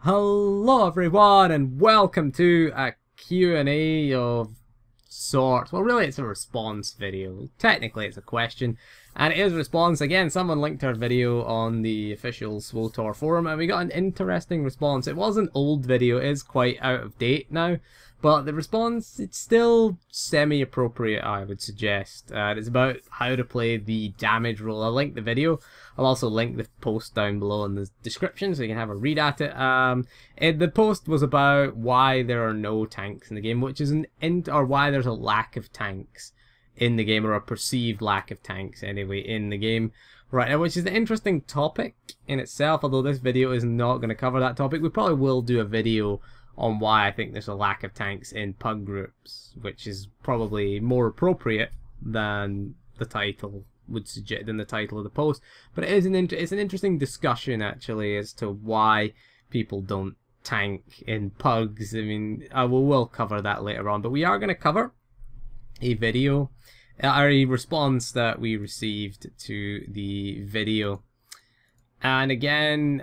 Hello everyone and welcome to a Q&A of sorts. Well, really it's a response video. Technically it's a question and it is a response. Again, someone linked our video on the official SWTOR forum and we got an interesting response. It was an old video, it is quite out of date now, but the response, it's still semi-appropriate, I would suggest. It's about how to play the damage role. I'll link the video. I'll also link the post down below in the description so you can have a read at it. The post was about why there are no tanks in the game, which is or why there's a lack of tanks in the game, or a perceived lack of tanks anyway in the game right now, which is an interesting topic in itself. Although this video is not going to cover that topic, we probably will do a video on why I think there's a lack of tanks in pug groups, which is probably more appropriate than the title would suggest, than the title of the post. But it is it's an interesting discussion actually as to why people don't tank in pugs. I mean, we'll cover that later on, but we are going to cover a video, a response that we received to the video. And again,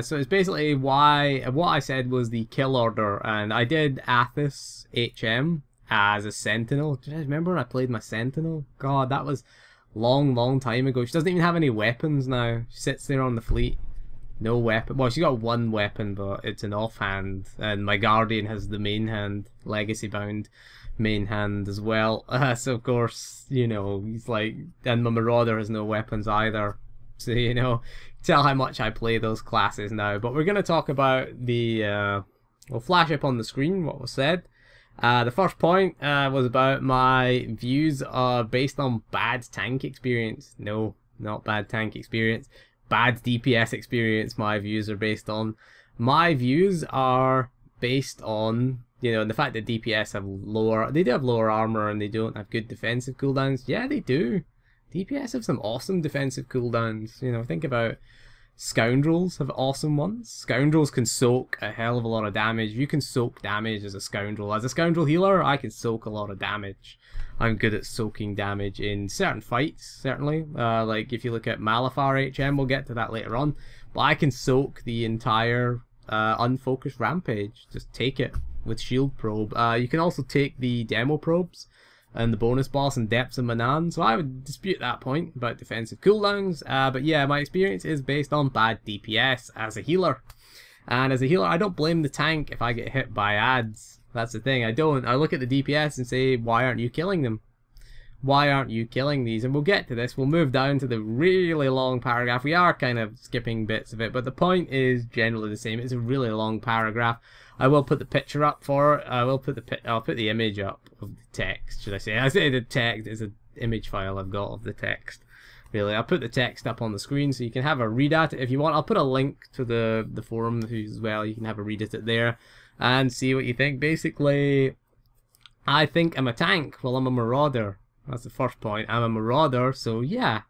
so it's basically what I said was the kill order, and I did Athos HM as a Sentinel. Do you guys remember when I played my Sentinel? God, that was long time ago. She doesn't even have any weapons now. She sits there on the fleet, no weapon. Well, she's got one weapon, but it's an offhand, and my Guardian has the main hand, legacy bound main hand as well. So of course, you know, he's like, and my Marauder has no weapons either. So, you know, tell how much I play those classes now. But we're going to talk about the, we'll flash up on the screen what was said. The first point was about my views based on bad tank experience. No, not bad tank experience. Bad DPS experience my views are based on. My views are based on, you know, the fact that DPS have they do have lower armor and they don't have good defensive cooldowns. Yeah, they do. DPS have some awesome defensive cooldowns. You know, think about Scoundrels have awesome ones. Scoundrels can soak a hell of a lot of damage. You can soak damage as a Scoundrel. As a Scoundrel healer, I can soak a lot of damage. I'm good at soaking damage in certain fights, certainly. Like if you look at Malafar HM, we'll get to that later on. But I can soak the entire unfocused rampage. Just take it with shield probe. You can also take the demo probes and the bonus boss and Depths of Manan, so I would dispute that point about defensive cooldowns. But yeah, my experience is based on bad DPS as a healer. And as a healer, I don't blame the tank if I get hit by adds. That's the thing, I don't. I look at the DPS and say, why aren't you killing them? Why aren't you killing these? And we'll get to this. We'll move down to the really long paragraph. We are kind of skipping bits of it, but the point is generally the same. It's a really long paragraph. I will put the picture up for it. I'll put the image up of the text, should I say. I say the text is an image file I've got of the text. Really, I'll put the text up on the screen so you can have a read at it if you want. I'll put a link to the forum as well. You can have a read at it there and see what you think. Basically, I think I'm a tank. Well, I'm a Marauder. That's the first point. I'm a Marauder, so yeah.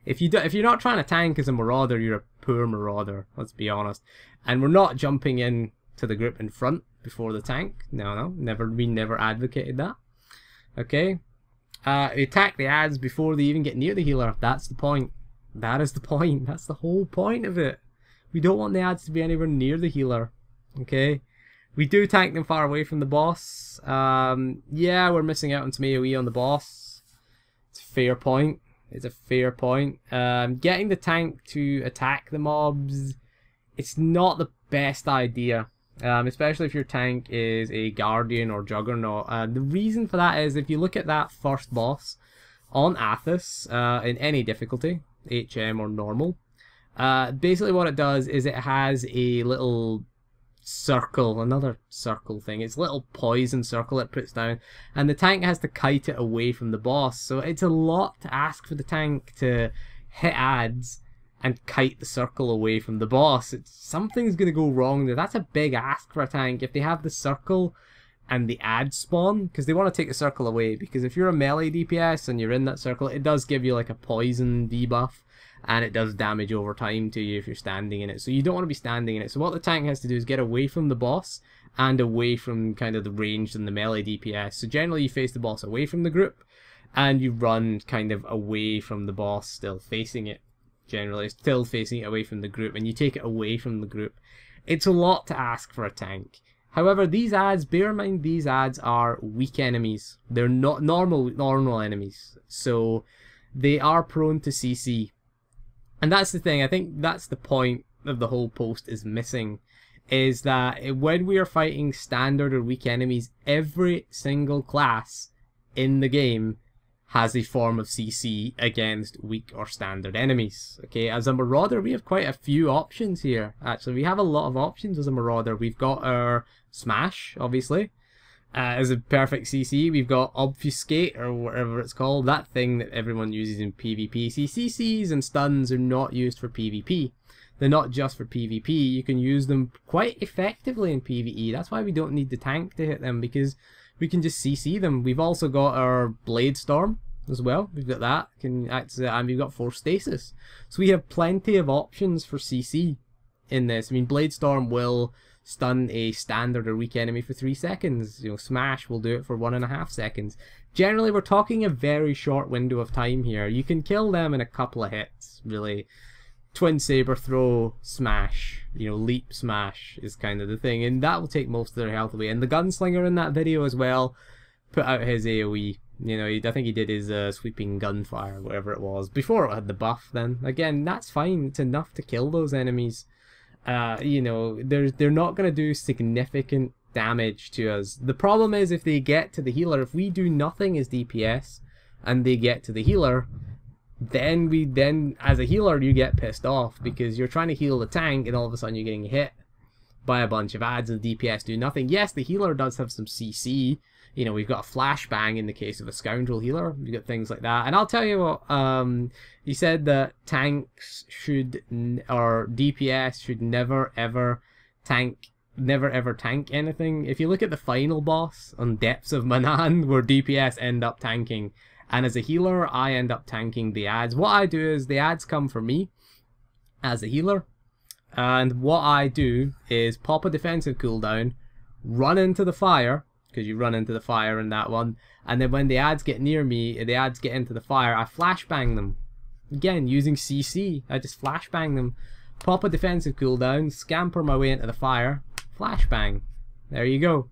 If you're not trying to tank as a Marauder, you're a poor Marauder. Let's be honest. And we're not jumping in to the group in front before the tank. No, we never advocated that. Okay. Attack the adds before they even get near the healer. That's the point. That is the point. That's the whole point of it. We don't want the adds to be anywhere near the healer. Okay. We do tank them far away from the boss. Yeah, we're missing out on some AoE on the boss. It's a fair point. It's a fair point. Getting the tank to attack the mobs, it's not the best idea. Especially if your tank is a Guardian or Juggernaut. The reason for that is if you look at that first boss on Athos, in any difficulty, HM or normal, basically what it does is it has a little circle, another circle thing. It's a little poison circle it puts down, and the tank has to kite it away from the boss. So it's a lot to ask for the tank to hit adds and kite the circle away from the boss. Something's going to go wrong there. That's a big ask for a tank if they have the circle and the add spawn, because they want to take the circle away. Because if you're a melee DPS and you're in that circle, it does give you like a poison debuff, and it does damage over time to you if you're standing in it. So you don't want to be standing in it. So what the tank has to do is get away from the boss and away from kind of the ranged and the melee DPS. So generally you face the boss away from the group, and you run kind of away from the boss, still facing it. Generally, still facing it away from the group, and you take it away from the group. It's a lot to ask for a tank. However, these adds, bear in mind, these adds are weak enemies. They're not normal enemies. So they are prone to CC. And that's the thing, I think that's the point of the whole post is missing. Is that when we are fighting standard or weak enemies, every single class in the game has a form of CC against weak or standard enemies. Okay, as a Marauder, we have quite a few options here. Actually, we have a lot of options as a Marauder. We've got our Smash, obviously, as a perfect CC. We've got Obfuscate, or whatever it's called, that thing that everyone uses in PvP. See, CCs and stuns are not used for PvP. They're not just for PvP. You can use them quite effectively in PvE. That's why we don't need the tank to hit them, because we can just CC them. We've also got our Blade Storm as well. We've got that. And we've got Force Stasis. So we have plenty of options for CC in this. I mean, Blade Storm will stun a standard or weak enemy for 3 seconds. You know, Smash will do it for 1.5 seconds. Generally, we're talking a very short window of time here. You can kill them in a couple of hits, really. Twin Saber Throw, Smash, you know, Leap Smash is kind of the thing, and that will take most of their health away. And the Gunslinger in that video as well put out his AoE. You know, I think he did his Sweeping Gunfire, whatever it was, before it had the buff then. Again, that's fine, it's enough to kill those enemies. You know, they're not going to do significant damage to us. The problem is if they get to the healer, if we do nothing as DPS, and they get to the healer, then as a healer you get pissed off because you're trying to heal the tank and all of a sudden you're getting hit by a bunch of adds and the DPS do nothing. Yes, the healer does have some CC. You know, we've got a flashbang in the case of a scoundrel healer. We've got things like that. And I'll tell you what, he said that tanks should, or DPS should never ever tank anything. If you look at the final boss on Depths of Manan, where DPS end up tanking, and as a healer, I end up tanking the adds. What I do is the adds come for me as a healer. And what I do is pop a defensive cooldown, run into the fire, because you run into the fire in that one. And then when the adds get near me, the adds get into the fire, I flashbang them. Again, using CC, I just flashbang them. Pop a defensive cooldown, scamper my way into the fire, flashbang. There you go.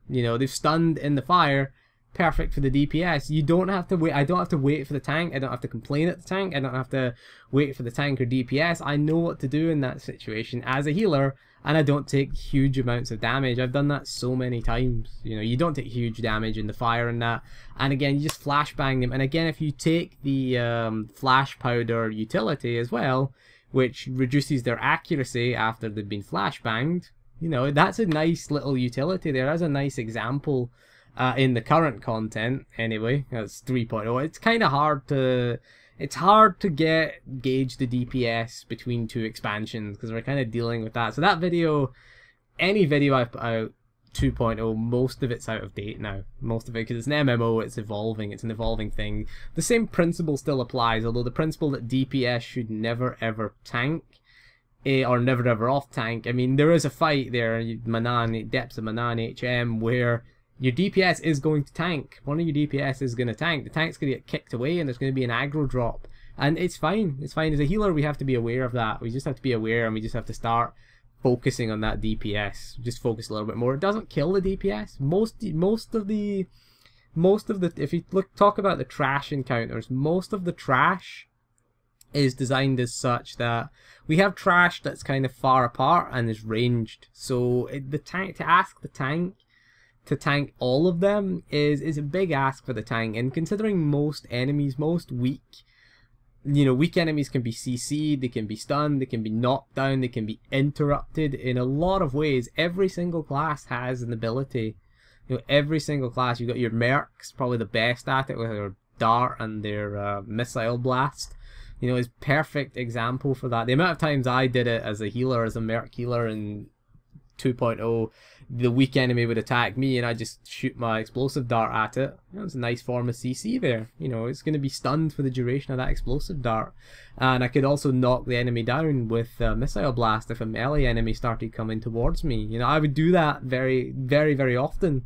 You know, they've stunned in the fire. Perfect for the DPS. You don't have to wait. I don't have to wait for the tank. I don't have to complain at the tank. I don't have to wait for the tank or DPS. I know what to do in that situation as a healer, and I don't take huge amounts of damage. I've done that so many times. You know, you don't take huge damage in the fire and that. And again, you just flashbang them. And again, if you take the flash powder utility as well, which reduces their accuracy after they've been flashbanged, you know, that's a nice little utility there. That's a nice example. In the current content, anyway, that's 3.0. It's kind of hard to, gauge the DPS between two expansions because we're kind of dealing with that. So that video, any video I've put out 2.0, most of it's out of date now. Most of it, because it's an MMO, it's evolving, it's an evolving thing. The same principle still applies, although the principle that DPS should never ever tank, or never ever off tank. I mean, there is a fight there, Manan, Depths of Manan HM, where your DPS is going to tank. One of your DPS is going to tank. The tank's going to get kicked away and there's going to be an aggro drop. And it's fine. It's fine. As a healer, we have to be aware of that. We just have to be aware and we just have to start focusing on that DPS. Just focus a little bit more. It doesn't kill the DPS. Most of the if you talk about the trash encounters, most of the trash is designed as such that we have trash that's kind of far apart and is ranged. So to ask the tank to tank all of them is a big ask for the tank, and considering most enemies, most weak, you know, weak enemies can be CC'd, they can be stunned, they can be knocked down, they can be interrupted in a lot of ways. Every single class has an ability. You know, every single class. You've got your mercs, probably the best at it with their dart and their missile blast. You know, is perfect example for that. The amount of times I did it as a healer, as a merc healer in 2.0, the weak enemy would attack me and I just shoot my explosive dart at it. You know, it's a nice form of CC there. You know, it's going to be stunned for the duration of that explosive dart. And I could also knock the enemy down with a missile blast if a melee enemy started coming towards me. You know, I would do that very, very, very often.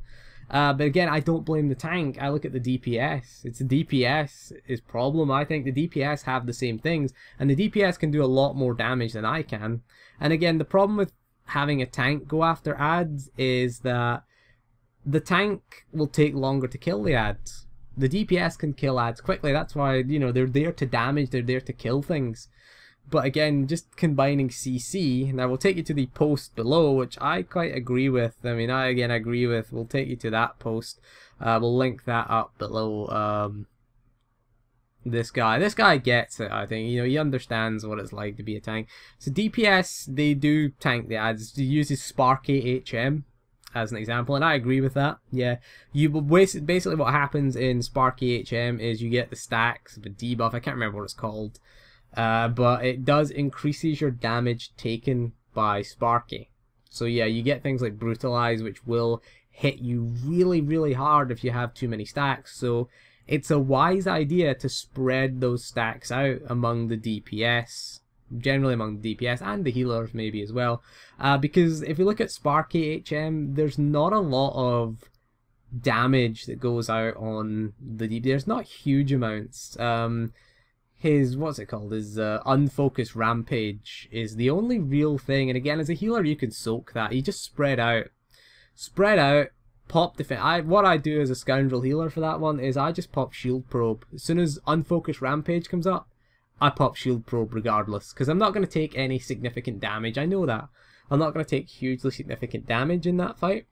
But again, I don't blame the tank. I look at the DPS. It's the DPS's problem. I think the DPS have the same things, and the DPS can do a lot more damage than I can. And again, the problem with having a tank go after adds is that the tank will take longer to kill the adds. The DPS can kill adds quickly. That's why, you know, they're there to damage, they're there to kill things. But again, just combining CC, now we'll take you to the post below, which I quite agree with. I mean, I again agree with. We'll take you to that post. We'll link that up below. This guy gets it, I think. You know, he understands what it's like to be a tank. So DPS, they do tank the adds. He uses Sparky HM as an example, and I agree with that. Yeah, you will basically what happens in Sparky HM is you get the stacks of a debuff. I can't remember what it's called. But it does increases your damage taken by Sparky. So yeah, you get things like Brutalize, which will hit you really, really hard if you have too many stacks. So it's a wise idea to spread those stacks out among the DPS, generally among the DPS and the healers maybe as well. Because if you look at Sparky HM, there's not a lot of damage that goes out on the DPS. There's not huge amounts. His, what's it called, his unfocused rampage is the only real thing, and again, as a healer you can soak that. You just spread out, pop defense. What I do as a scoundrel healer for that one is I just pop shield probe. As soon as unfocused rampage comes up, I pop shield probe regardless, because I'm not going to take any significant damage. I know that. I'm not going to take hugely significant damage in that fight.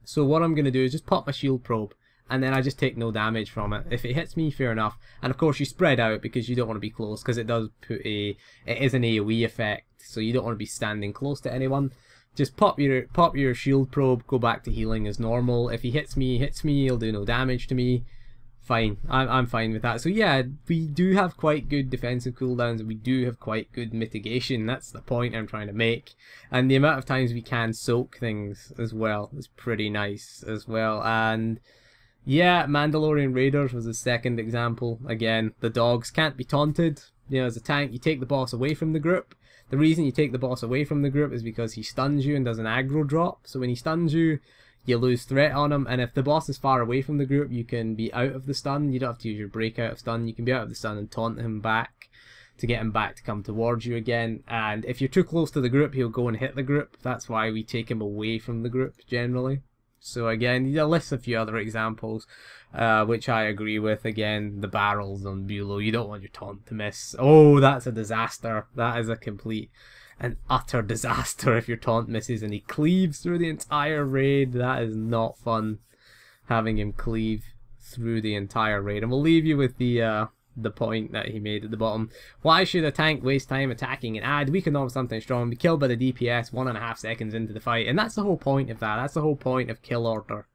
So what I'm going to do is just pop my shield probe, and then I just take no damage from it. If it hits me, fair enough. And of course you spread out because you don't want to be close, because it does put it is an AoE effect, so you don't want to be standing close to anyone. Just pop your shield probe, go back to healing as normal. If he hits me, he'll do no damage to me. Fine, I'm fine with that. So yeah, we do have quite good defensive cooldowns, and we do have quite good mitigation. That's the point I'm trying to make. And the amount of times we can soak things as well is pretty nice as well. And yeah, Mandalorian Raiders was the second example. Again, the dogs can't be taunted. You know, as a tank, you take the boss away from the group. The reason you take the boss away from the group is because he stuns you and does an aggro drop. So when he stuns you, you lose threat on him. And if the boss is far away from the group, you can be out of the stun. You don't have to use your breakout of stun. You can be out of the stun and taunt him back to get him back to come towards you again. And if you're too close to the group, he'll go and hit the group. That's why we take him away from the group generally. So again, you list a few other examples, which I agree with. Again, the barrels on Bulow, you don't want your taunt to miss. Oh, that's a disaster. That is a complete and utter disaster if your taunt misses and he cleaves through the entire raid. That is not fun, having him cleave through the entire raid. And we'll leave you with the point that he made at the bottom. Why should a tank waste time attacking an ad? We can know something strong, be killed by the DPS 1.5 seconds into the fight, and that's the whole point of that. That's the whole point of kill order.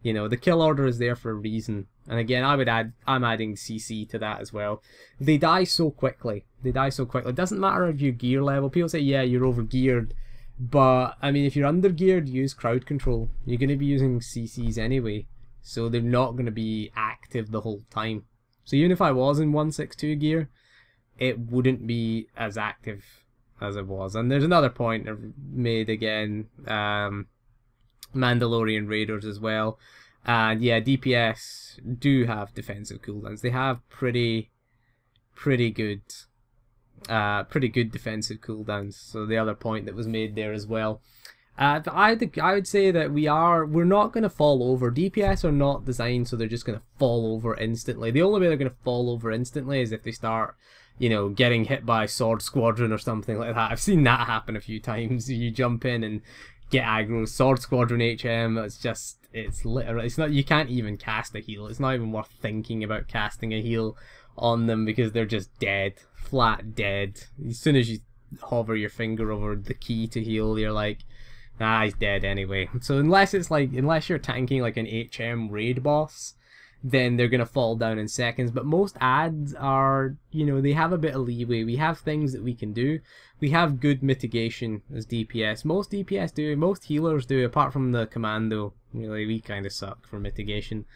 You know, the kill order is there for a reason. And again, I'm adding CC to that as well. They die so quickly. They die so quickly. It doesn't matter if your gear level. People say, yeah, you're over geared, but I mean, if you're under geared, use crowd control. You're going to be using CCs anyway, so they're not going to be active the whole time. So even if I was in 162 gear, it wouldn't be as active as it was. And there's another point I've made again, Mandalorian Raiders as well. And yeah, DPS do have defensive cooldowns. They have pretty good defensive cooldowns. So the other point that was made there as well. I would say that we're not going to fall over. DPS are not designed so they're just going to fall over instantly. The only way they're going to fall over instantly is if they start, you know, getting hit by Sword Squadron or something like that. I've seen that happen a few times. You jump in and get aggro. Sword Squadron HM, it's literally, it's not, you can't even cast a heal. It's not even worth thinking about casting a heal on them because they're just dead, flat dead. As soon as you hover your finger over the key to heal, you're like, ah, he's dead anyway. So unless you're tanking like an HM raid boss, then they're gonna fall down in seconds. But most adds are, you know, they have a bit of leeway. We have things that we can do. We have good mitigation as DPS. Most DPS do, most healers do, apart from the commando. Really, we kind of suck for mitigation.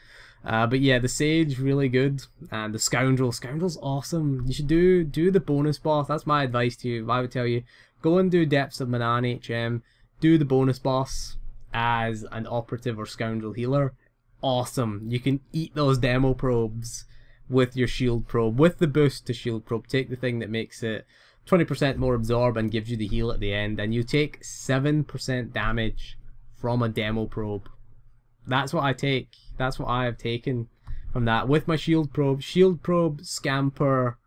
But yeah, the Sage, really good. And the Scoundrel's awesome. You should do the bonus boss. That's my advice to you. I would tell you, go and do Depths of Manan HM. Do the bonus boss as an operative or scoundrel healer. Awesome. You can eat those demo probes with your shield probe, with the boost to shield probe. Take the thing that makes it 20% more absorb and gives you the heal at the end, and you take 7% damage from a demo probe. That's what I take. That's what I have taken from that with my shield probe, scamper,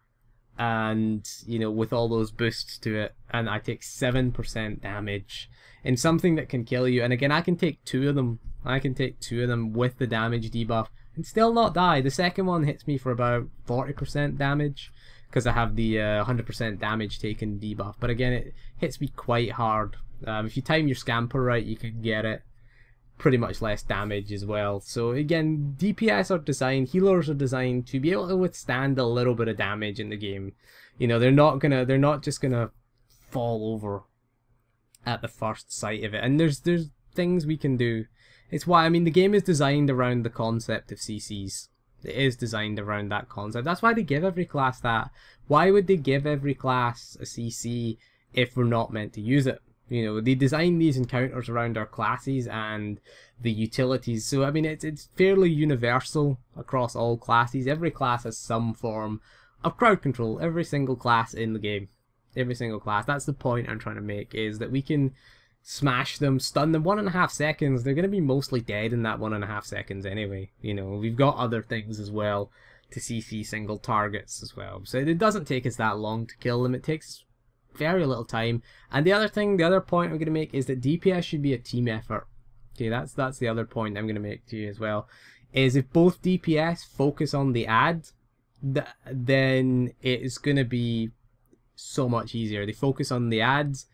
and you know, with all those boosts to it, and I take 7% damage in something that can kill you. And again, I can take 2 of them. I can take 2 of them with the damage debuff and still not die. The second one hits me for about 40% damage because I have the 100% damage taken debuff. But again, it hits me quite hard. If you time your scamper right, you can get it pretty much less damage as well. So again, DPS are designed, healers are designed to be able to withstand a little bit of damage in the game. You know, they're not just gonna fall over at the first sight of it. And there's things we can do. It's why, I mean, the game is designed around the concept of CCs. It is designed around that concept. That's why they give every class that. Why would they give every class a CC if we're not meant to use it? You know, they design these encounters around our classes and the utilities. So, I mean, it's fairly universal across all classes. Every class has some form of crowd control. Every single class in the game. Every single class. That's the point I'm trying to make, is that we can smash them, stun them 1.5 seconds. They're going to be mostly dead in that 1.5 seconds anyway. You know, we've got other things as well to CC single targets as well. So it doesn't take us that long to kill them. It takes very little time. And the other point I'm going to make is that DPS should be a team effort. Okay, that's the other point I'm going to make to you as well. Is if both DPS focus on the ad, then it's going to be so much easier. They focus on the ads,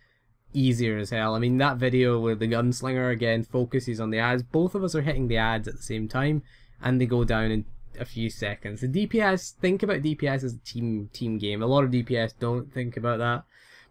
easier as hell. I mean, that video where the gunslinger again focuses on the ads, both of us are hitting the ads at the same time, and they go down in a few seconds. The DPS, think about DPS as a team game. A lot of DPS don't think about that,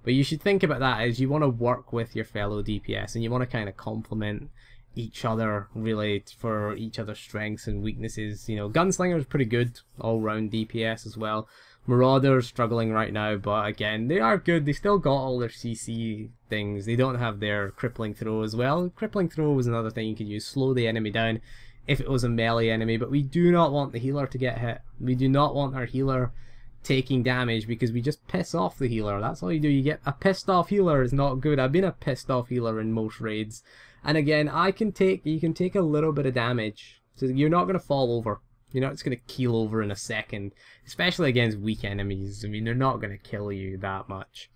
but you should think about that as you want to work with your fellow DPS, and you want to kind of complement each other really for each other's strengths and weaknesses. You know, Gunslinger is pretty good all-round DPS as well. Marauders struggling right now, but again, they are good. They still got all their CC things. They don't have their crippling throw as well. Crippling throw was another thing you could use. Slow the enemy down if it was a melee enemy, but we do not want the healer to get hit. We do not want our healer taking damage because we just piss off the healer. That's all you do. You get a pissed off healer is not good. I've been a pissed off healer in most raids. And again, you can take a little bit of damage. So you're not going to fall over. You're not just going to keel over in a second, especially against weak enemies. I mean, they're not going to kill you that much.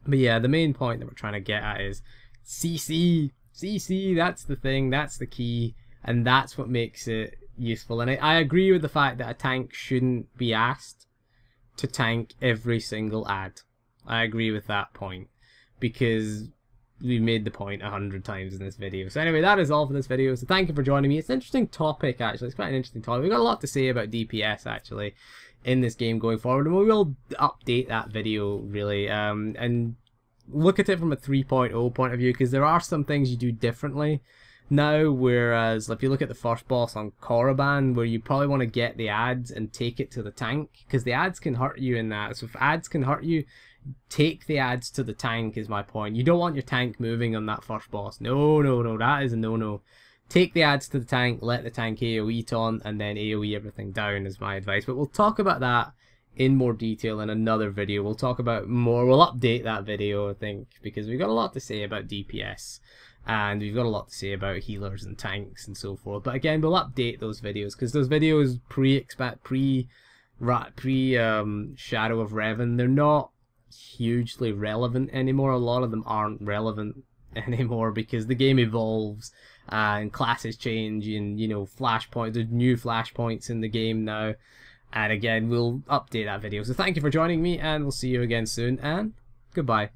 But yeah, the main point that we're trying to get at is CC. CC, that's the thing, that's the key, and that's what makes it useful. And I agree with the fact that a tank shouldn't be asked to tank every single ad. I agree with that point, because we made the point 100 times in this video. So anyway, that is all for this video. So thank you for joining me. It's an interesting topic, actually. It's quite an interesting topic. We've got a lot to say about DPS, actually, in this game going forward. And we will update that video, really, and look at it from a 3.0 point of view, because there are some things you do differently now, whereas if you look at the first boss on Korriban, where you probably want to get the ads and take it to the tank, because the ads can hurt you in that. So if ads can hurt you, take the ads to the tank is my point. You don't want your tank moving on that first boss. No, that is a no-no. Take the ads to the tank, let the tank AoE taunt, and then AoE everything down is my advice. But we'll talk about that in more detail in another video. We'll talk about more, we'll update that video, I think, because we've got a lot to say about DPS. And we've got a lot to say about healers and tanks and so forth. But again, we'll update those videos, because those videos pre Shadow of Revan, they're not hugely relevant anymore. A lot of them aren't relevant anymore because the game evolves and classes change, and you know, flashpoints, there's new flashpoints in the game now. And again, we'll update that video. So thank you for joining me, and we'll see you again soon, and goodbye.